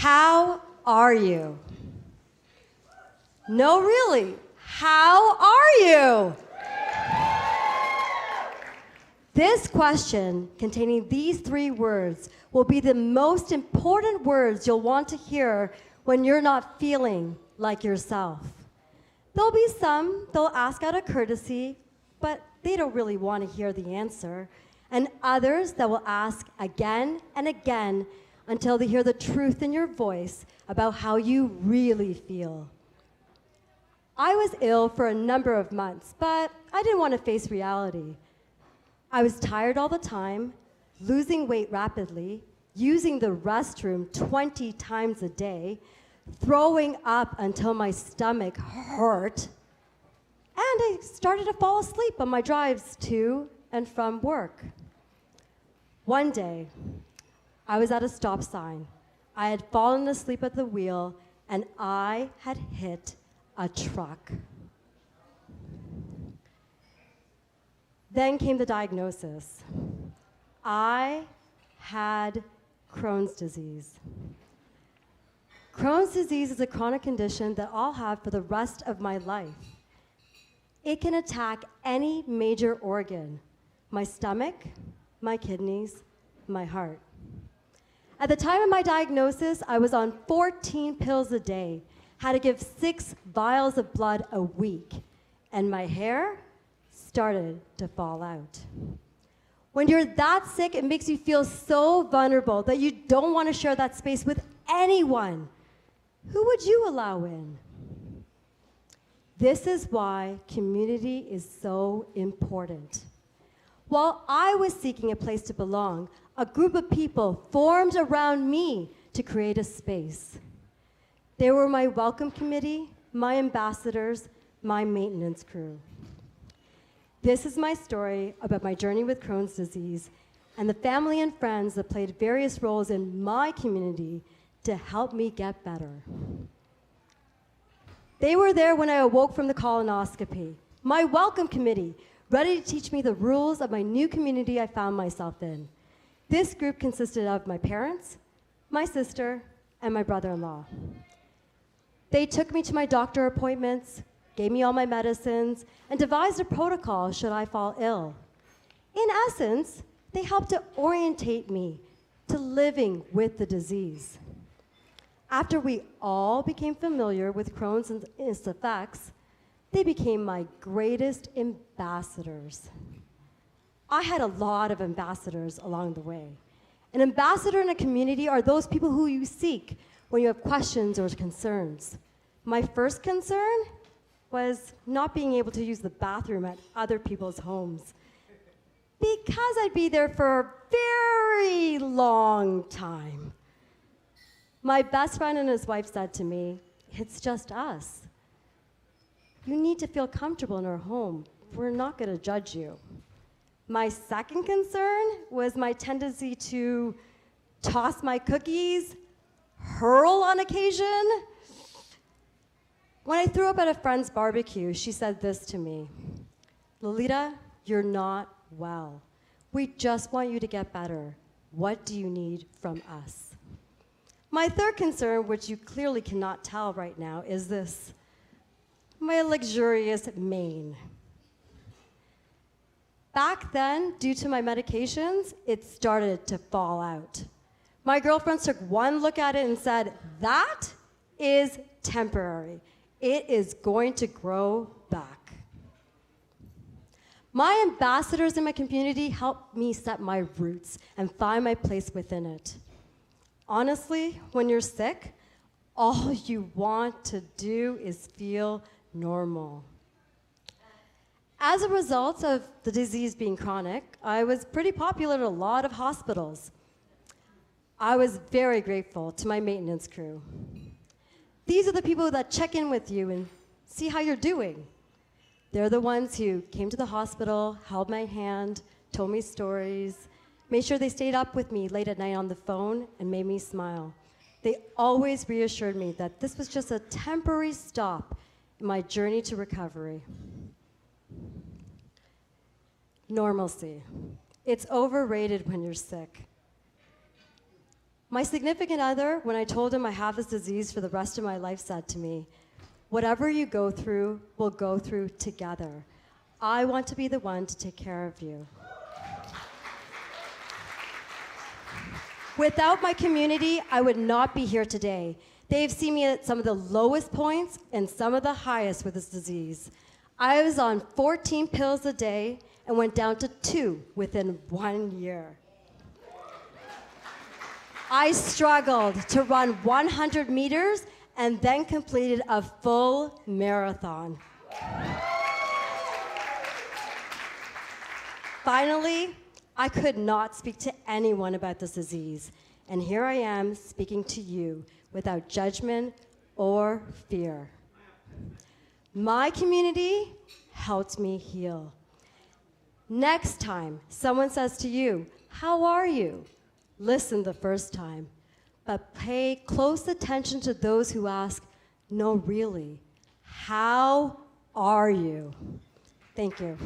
How are you? No, really. How are you? This question, containing these 3 words, will be the most important words you'll want to hear when you're not feeling like yourself. There'll be some they'll ask out of courtesy, but they don't really want to hear the answer, and others that will ask again and again until they hear the truth in your voice about how you really feel. I was ill for a number of months, but I didn't want to face reality. I was tired all the time, losing weight rapidly, using the restroom 20 times a day, throwing up until my stomach hurt, and I started to fall asleep on my drives to and from work. One day, I was at a stop sign. I had fallen asleep at the wheel, and I had hit a truck. Then came the diagnosis. I had Crohn's disease. Crohn's disease is a chronic condition that I'll have for the rest of my life. It can attack any major organ: my stomach, my kidneys, my heart. At the time of my diagnosis, I was on 14 pills a day, had to give 6 vials of blood a week, and my hair started to fall out. When you're that sick, it makes you feel so vulnerable that you don't want to share that space with anyone. Who would you allow in? This is why community is so important. While I was seeking a place to belong, a group of people formed around me to create a space. They were my welcome committee, my ambassadors, my maintenance crew. This is my story about my journey with Crohn's disease and the family and friends that played various roles in my community to help me get better. They were there when I awoke from the colonoscopy, my welcome committee, ready to teach me the rules of my new community I found myself in. This group consisted of my parents, my sister, and my brother-in-law. They took me to my doctor appointments, gave me all my medicines, and devised a protocol should I fall ill. In essence, they helped to orientate me to living with the disease. After we all became familiar with Crohn's and its effects, they became my greatest ambassadors. I had a lot of ambassadors along the way. An ambassador in a community are those people who you seek when you have questions or concerns. My first concern was not being able to use the bathroom at other people's homes, because I'd be there for a very long time. My best friend and his wife said to me, "It's just us. You need to feel comfortable in our home. We're not going to judge you." My second concern was my tendency to toss my cookies, hurl on occasion. When I threw up at a friend's barbecue, she said this to me: "Lalita, you're not well. We just want you to get better. What do you need from us?" My third concern, which you clearly cannot tell right now, is this: my luxurious mane. Back then, due to my medications, it started to fall out. My girlfriends took one look at it and said, "That is temporary. It is going to grow back." My ambassadors in my community helped me set my roots and find my place within it. Honestly, when you're sick, all you want to do is feel normal. As a result of the disease being chronic, I was pretty popular at a lot of hospitals. I was very grateful to my maintenance crew. These are the people that check in with you and see how you're doing. They're the ones who came to the hospital, held my hand, told me stories, made sure they stayed up with me late at night on the phone, and made me smile. They always reassured me that this was just a temporary stop in my journey to recovery. Normalcy. It's overrated when you're sick. My significant other, when I told him I have this disease for the rest of my life, said to me, "Whatever you go through, we'll go through together. I want to be the one to take care of you." Without my community, I would not be here today. They've seen me at some of the lowest points and some of the highest with this disease. I was on 14 pills a day and went down to 2 within 1 year. I struggled to run 100 meters and then completed a full marathon. Finally, I could not speak to anyone about this disease, and here I am speaking to you without judgment or fear. My community helped me heal. Next time someone says to you, "How are you?" listen the first time, but pay close attention to those who ask, "No, really, how are you?" Thank you.